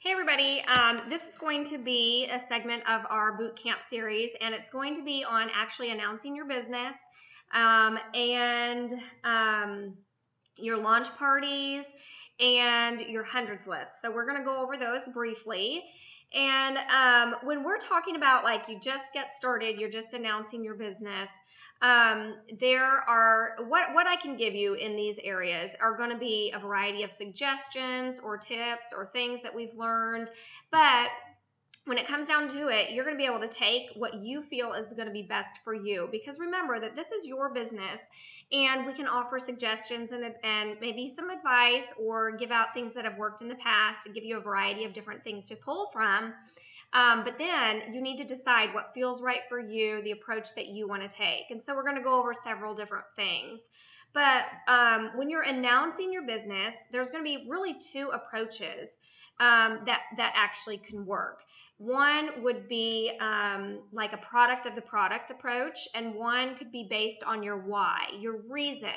Hey everybody, this is going to be a segment of our Bootcamp series, and it's going to be on actually announcing your business and your launch parties and your hundreds list. So we're going to go over those briefly. And when we're talking about like you just get started, you're just announcing your business, there are what I can give you in these areas are going to be a variety of suggestions or tips or things that we've learned, but when it comes down to it, you're going to be able to take what you feel is going to be best for you, because remember that this is your business and we can offer suggestions and maybe some advice or give out things that have worked in the past and give you a variety of different things to pull from. But then you need to decide what feels right for you, the approach that you want to take. And so we're going to go over several different things. But when you're announcing your business, there's going to be really two approaches that actually can work. One would be like a product of the product approach, and one could be based on your why, your reason,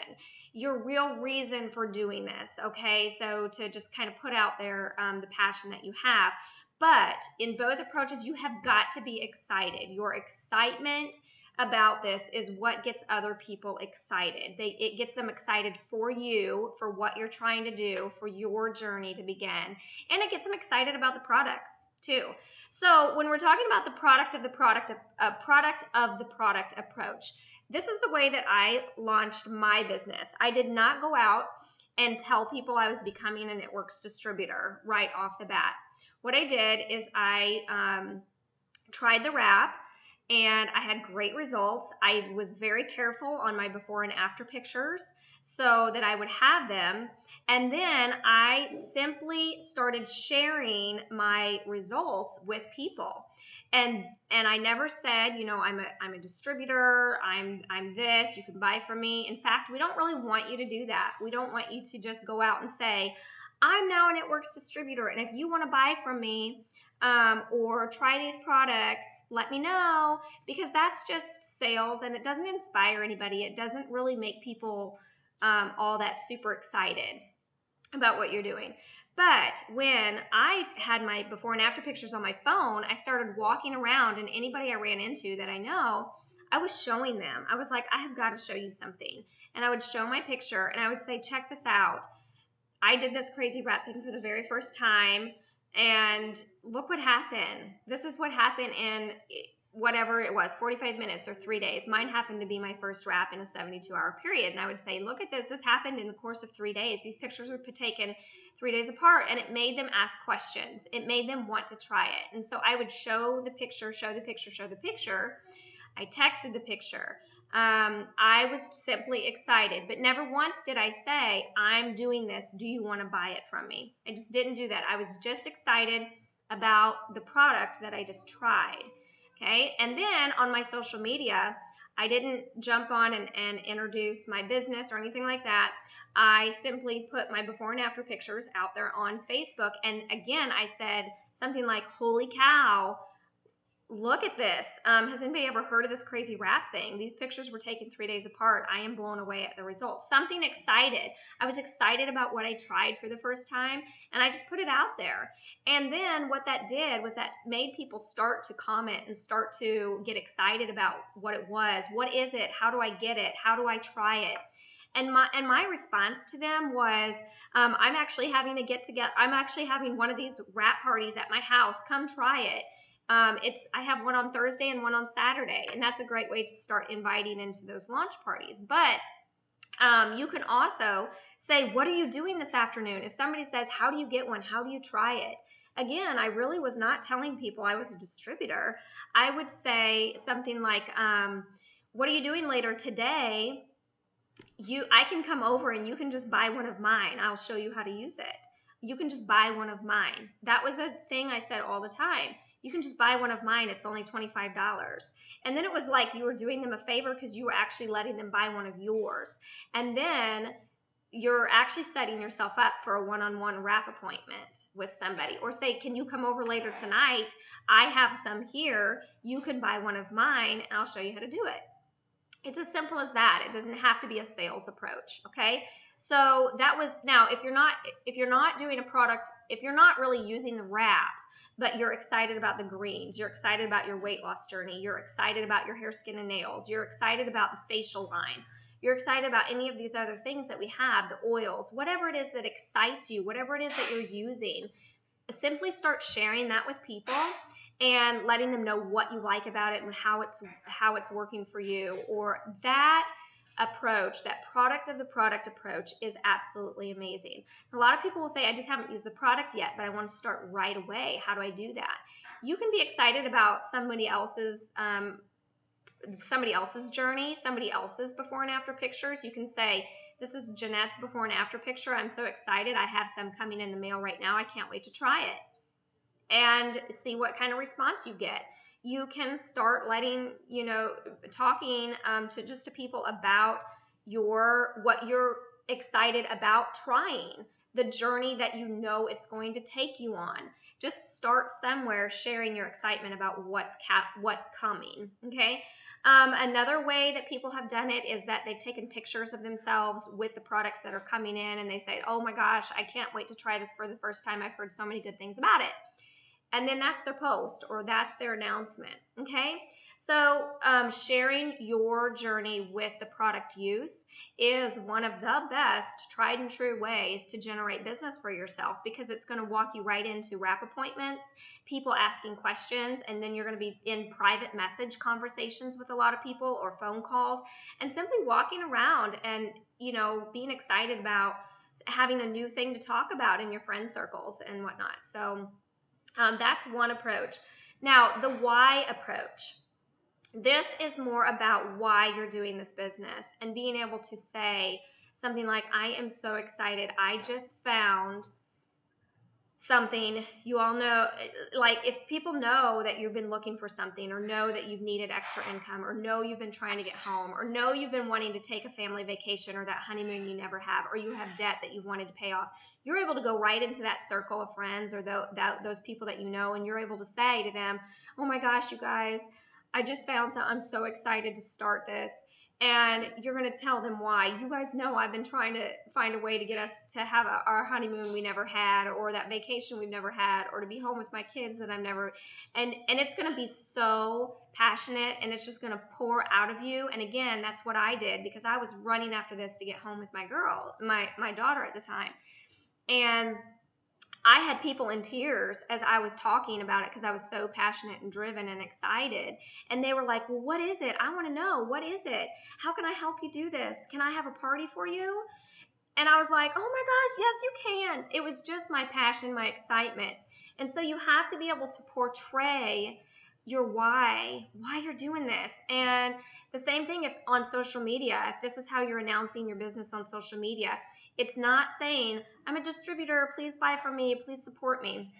your real reason for doing this. Okay, so to just kind of put out there the passion that you have. But in both approaches, you have got to be excited. Your excitement about this is what gets other people excited. It gets them excited for you, for what you're trying to do, for your journey to begin. And it gets them excited about the products too. So when we're talking about the product of the product approach, this is the way that I launched my business. I did not go out and tell people I was becoming a Networks distributor right off the bat. What I did is I tried the wrap, and I had great results. I was very careful on my before and after pictures so that I would have them. And then I simply started sharing my results with people. And I never said, I'm a distributor, I'm this, you can buy from me. In fact, we don't really want you to do that. We don't want you to just go out and say, I'm now a Networks distributor, and if you want to buy from me or try these products, let me know, because that's just sales and it doesn't inspire anybody. It doesn't really make people all that super excited about what you're doing. But when I had my before and after pictures on my phone, I started walking around, and anybody I ran into that I know, I was showing them. I was like, I have got to show you something. And I would show my picture and I would say, check this out. I did this crazy wrap thing for the very first time, and look what happened. This is what happened in whatever it was, 45 minutes or 3 days. Mine happened to be my first wrap in a 72-hour period. And I would say, look at this. This happened in the course of 3 days. These pictures were taken 3 days apart, and it made them ask questions. It made them want to try it. And so I would show the picture, show the picture, show the picture. I texted the picture. I was simply excited, but never once did I say, I'm doing this. Do you want to buy it from me? I just didn't do that. I was just excited about the product that I just tried. Okay. And then on my social media, I didn't jump on and introduce my business or anything like that. I simply put my before and after pictures out there on Facebook. And again, I said something like, holy cow, look at this. Has anybody ever heard of this crazy wrap thing? These pictures were taken 3 days apart. I am blown away at the results. Something excited. I was excited about what I tried for the first time, and I just put it out there. And then what that did was that made people start to comment and start to get excited about what it was. What is it? How do I get it? How do I try it? And my response to them was, I'm actually having a get together. I'm actually having one of these wrap parties at my house. Come try it. I have one on Thursday and one on Saturday, and that's a great way to start inviting into those launch parties. But you can also say, what are you doing this afternoon? If somebody says, how do you get one? How do you try it? Again, I really was not telling people I was a distributor. I would say something like, what are you doing later today? I can come over and you can just buy one of mine. I'll show you how to use it. You can just buy one of mine. That was a thing I said all the time. You can just buy one of mine. It's only $25. And then it was like you were doing them a favor because you were actually letting them buy one of yours. And then you're actually setting yourself up for a one-on-one wrap appointment with somebody. Or say, can you come over later tonight? I have some here. You can buy one of mine, and I'll show you how to do it. It's as simple as that. It doesn't have to be a sales approach, okay? So that was, now if you're not doing a product, if you're not really using the wraps, but you're excited about the greens, you're excited about your weight loss journey, you're excited about your hair, skin, and nails, you're excited about the facial line, you're excited about any of these other things that we have, the oils, whatever it is that excites you, whatever it is that you're using, simply start sharing that with people and letting them know what you like about it and how it's working for you. Or that approach, that product of the product approach, is absolutely amazing. A lot of people will say, I just haven't used the product yet, but I want to start right away. How do I do that? You can be excited about somebody else's journey, somebody else's before and after pictures. You can say, this is Jeanette's before and after picture. I'm so excited. I have some coming in the mail right now. I can't wait to try it, and see what kind of response you get. You can start talking to people about what you're excited about trying, the journey that it's going to take you on. Just start somewhere sharing your excitement about what's coming, okay? Another way that people have done it is that they've taken pictures of themselves with the products that are coming in, and they say, oh my gosh, I can't wait to try this for the first time. I've heard so many good things about it. And then that's their post, or that's their announcement, okay? So sharing your journey with the product use is one of the best tried and true ways to generate business for yourself, because it's going to walk you right into wrap appointments, people asking questions, and then you're going to be in private message conversations with a lot of people, or phone calls, and simply walking around and being excited about having a new thing to talk about in your friend circles and whatnot. So that's one approach. Now, the why approach. This is more about why you're doing this business, and being able to say something like, I am so excited. I just found something. You all know, like, if people know that you've been looking for something, or know that you've needed extra income, or know you've been trying to get home, or know you've been wanting to take a family vacation, or that honeymoon you never have, or you have debt that you've wanted to pay off, you're able to go right into that circle of friends, or those people that you know, and you're able to say to them, oh my gosh, you guys, I just found that I'm so excited to start this. And you're going to tell them why. You guys know I've been trying to find a way to get us to have our honeymoon we never had, or that vacation we've never had, or to be home with my kids that I've never, and it's going to be so passionate, and it's just going to pour out of you. And again, that's what I did, because I was running after this to get home with my daughter at the time. And I had people in tears as I was talking about it, because I was so passionate and driven and excited. And they were like, well, what is it? I want to know. What is it? How can I help you do this? Can I have a party for you? And I was like, oh my gosh, yes, you can. It was just my passion, my excitement. And so you have to be able to portray your why you're doing this. And the same thing if on social media, if this is how you're announcing your business on social media, it's not saying, I'm a distributor, please buy from me, please support me.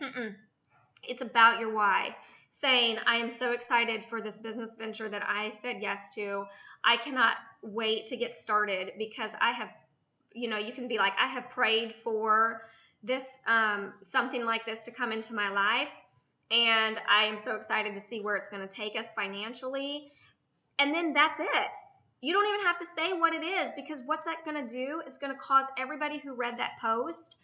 It's about your why. Saying, I am so excited for this business venture that I said yes to. I cannot wait to get started, because I have, you can be like, I have prayed for this, something like this to come into my life, and I am so excited to see where it's going to take us financially. And then that's it. You don't even have to say what it is, because what's that going to do is going to cause everybody who read that post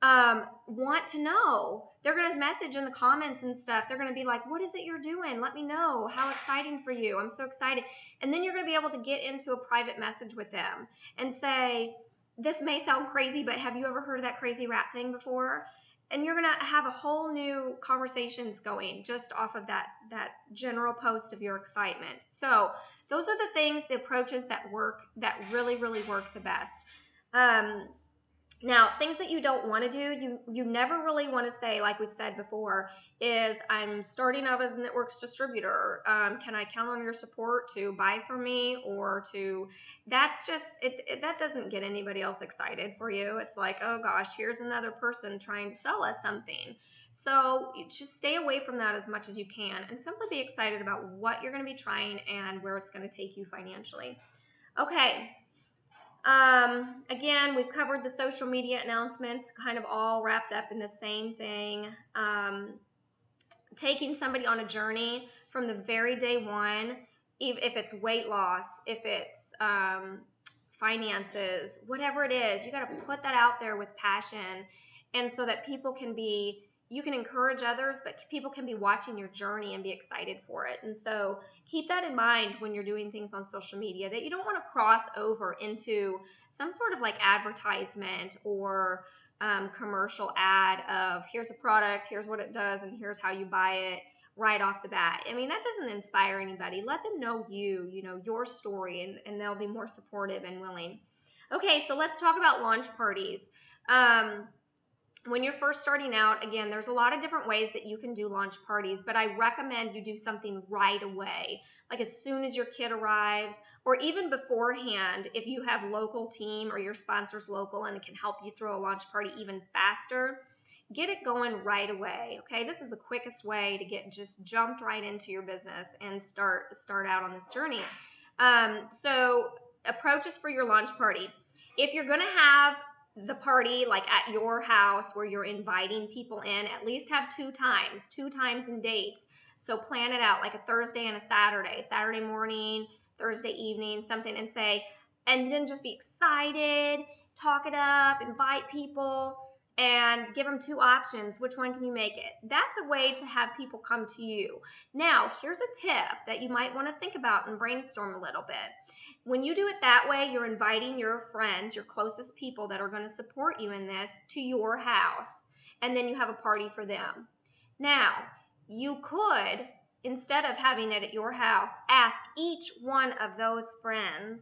want to know. They're going to message in the comments and stuff. They're going to be like, what is it you're doing? Let me know. How exciting for you. I'm so excited. And then you're going to be able to get into a private message with them and say, this may sound crazy, but have you ever heard of that crazy rap thing before? And you're going to have a whole new conversations going just off of that general post of your excitement. So those are the things, the approaches that work, that really, really work the best. Now, things that you don't want to do, you never really want to say, like we've said before, is I'm starting out as a networks distributor. Can I count on your support to buy from me, or to, that's just, that doesn't get anybody else excited for you. It's like, oh gosh, here's another person trying to sell us something. So just stay away from that as much as you can, and simply be excited about what you're going to be trying and where it's going to take you financially. Okay. Again, we've covered the social media announcements, kind of all wrapped up in the same thing. Taking somebody on a journey from the very day one, if it's weight loss, if it's finances, whatever it is. You got to put that out there with passion, and so that people can be, you can encourage others, but people can be watching your journey and be excited for it. And so keep that in mind when you're doing things on social media, that you don't want to cross over into some sort of like advertisement or commercial ad of here's a product, here's what it does, and here's how you buy it right off the bat. I mean, that doesn't inspire anybody. Let them know you know, your story, and they'll be more supportive and willing. Okay, so let's talk about launch parties. When you're first starting out, again, there's a lot of different ways that you can do launch parties, but I recommend you do something right away, like as soon as your kid arrives, or even beforehand if you have local team or your sponsor's local and it can help you throw a launch party even faster. Get it going right away, okay? This is the quickest way to get just jumped right into your business and start out on this journey. So approaches for your launch party. If you're going to have the party like at your house where you're inviting people in, at least have two times and dates. So plan it out like a Thursday and a Saturday morning, Thursday evening, something, and say, and then just be excited, talk it up, invite people, and give them two options. Which one can you make it? That's a way to have people come to you. Now, here's a tip that you might want to think about and brainstorm a little bit. When you do it that way, you're inviting your friends, your closest people that are going to support you in this, to your house, and then you have a party for them. Now, you could, instead of having it at your house, ask each one of those friends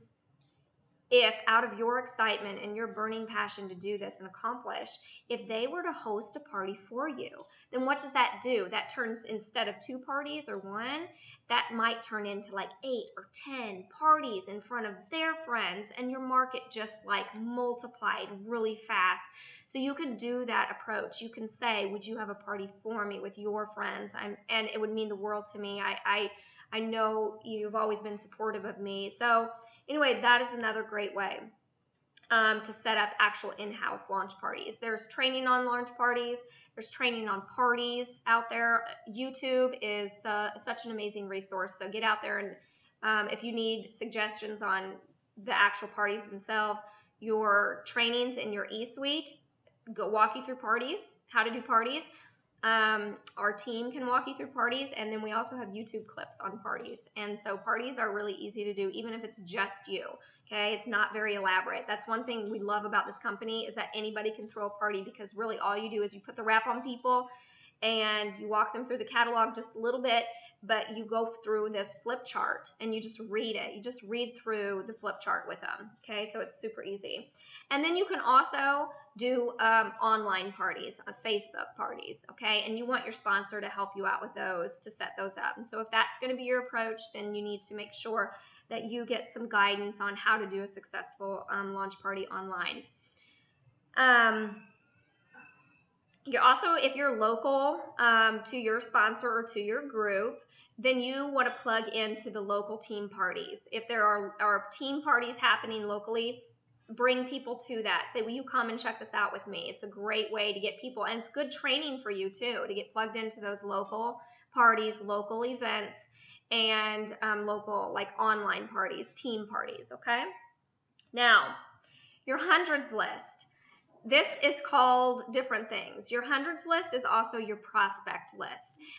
if, out of your excitement and your burning passion to do this and accomplish, if they were to host a party for you. Then what does that do? That turns, instead of two parties or one, that might turn into like 8 or 10 parties in front of their friends, and your market just like multiplied really fast. So you can do that approach. You can say, would you have a party for me with your friends? And it would mean the world to me. I know you've always been supportive of me. So anyway, that is another great way to set up actual in-house launch parties. There's training on launch parties. There's training on parties out there. YouTube is such an amazing resource. So get out there, and if you need suggestions on the actual parties themselves, your trainings in your e-suite, go walk you through parties, how to do parties. Our team can walk you through parties, and then we also have YouTube clips on parties. And so parties are really easy to do, even if it's just you. Okay, it's not very elaborate. That's one thing we love about this company, is that anybody can throw a party, because really all you do is you put the wrap on people and you walk them through the catalog just a little bit, but you go through this flip chart and you just read it. You just read through the flip chart with them. Okay, so it's super easy. And then you can also do online parties, Facebook parties, okay? And you want your sponsor to help you out with those, to set those up. And so if that's going to be your approach, then you need to make sure that you get some guidance on how to do a successful launch party online. You're also, if you're local to your sponsor or to your group, then you want to plug into the local team parties. If there are team parties happening locally, bring people to that. Say, will you come and check this out with me? It's a great way to get people, and it's good training for you too, to get plugged into those local parties, local events, and local like online parties, team parties, okay? Now, your hundreds list. This is called different things. Your hundreds list is also your prospect list.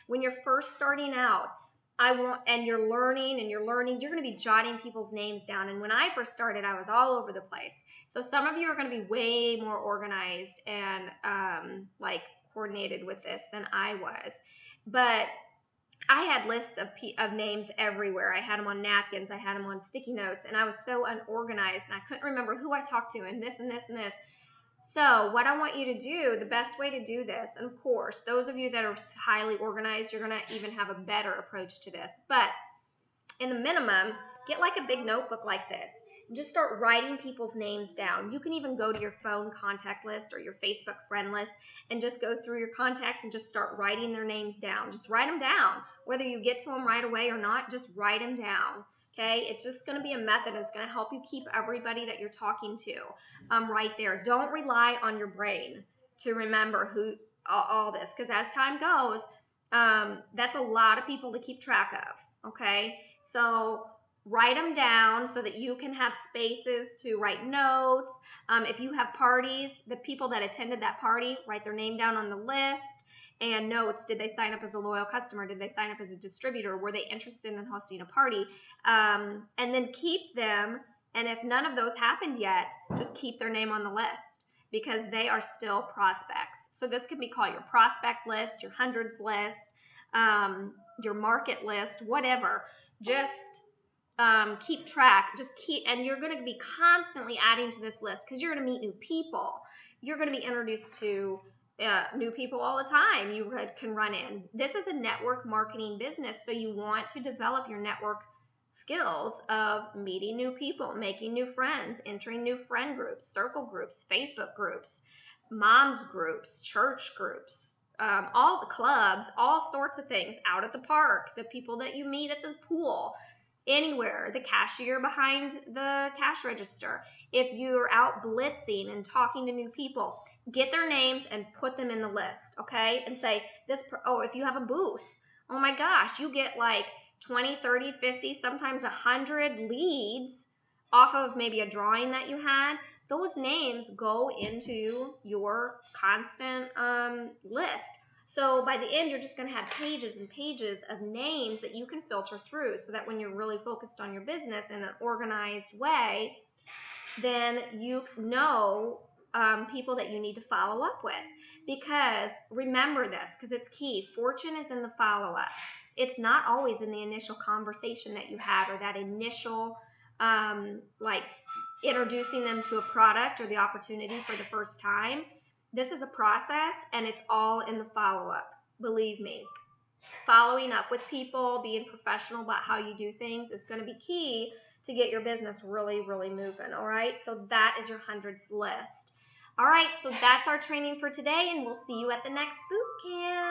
When you're first starting out, and you're learning, you're going to be jotting people's names down. And when I first started, I was all over the place. So some of you are going to be way more organized and like coordinated with this than I was. But I had lists of names everywhere. I had them on napkins. I had them on sticky notes. And I was so unorganized, and I couldn't remember who I talked to, and this and this and this. So what I want you to do, the best way to do this, and of course, those of you that are highly organized, you're going to even have a better approach to this. But in the minimum, get like a big notebook like this. And just start writing people's names down. You can even go to your phone contact list or your Facebook friend list and just go through your contacts and just start writing their names down. Just write them down. Whether you get to them right away or not, just write them down. Okay, it's just going to be a method. It's going to help you keep everybody that you're talking to right there. Don't rely on your brain to remember who all this, because as time goes, that's a lot of people to keep track of. Okay, so write them down so that you can have spaces to write notes. If you have parties, the people that attended that party, write their name down on the list and notes. Did they sign up as a loyal customer? Did they sign up as a distributor? Were they interested in hosting a party? And then keep them. And if none of those happened yet, just keep their name on the list because they are still prospects. So this can be called your prospect list, your hundreds list, your market list, whatever. Just keep track. And you're going to be constantly adding to this list because you're going to meet new people. You're going to be introduced to new people all the time. You can run in. This is a network marketing business, so you want to develop your network skills of meeting new people, making new friends, entering new friend groups, circle groups, Facebook groups, moms groups, church groups, all the clubs, all sorts of things, out at the park, the people that you meet at the pool, anywhere, the cashier behind the cash register. If you're out blitzing and talking to new people, get their names and put them in the list, okay? And say, if you have a booth, oh my gosh, you get like 20, 30, 50, sometimes 100 leads off of maybe a drawing that you had. Those names go into your constant list. So by the end, you're just going to have pages and pages of names that you can filter through so that when you're really focused on your business in an organized way, then you know people that you need to follow up with. Because remember this, because it's key. Fortune is in the follow-up. It's not always in the initial conversation that you have or that initial like introducing them to a product or the opportunity for the first time. This is a process, and it's all in the follow-up. Believe me. Following up with people, being professional about how you do things is going to be key to get your business really, really moving. All right. So that is your hundreds list. All right. So that's our training for today, and we'll see you at the next boot camp.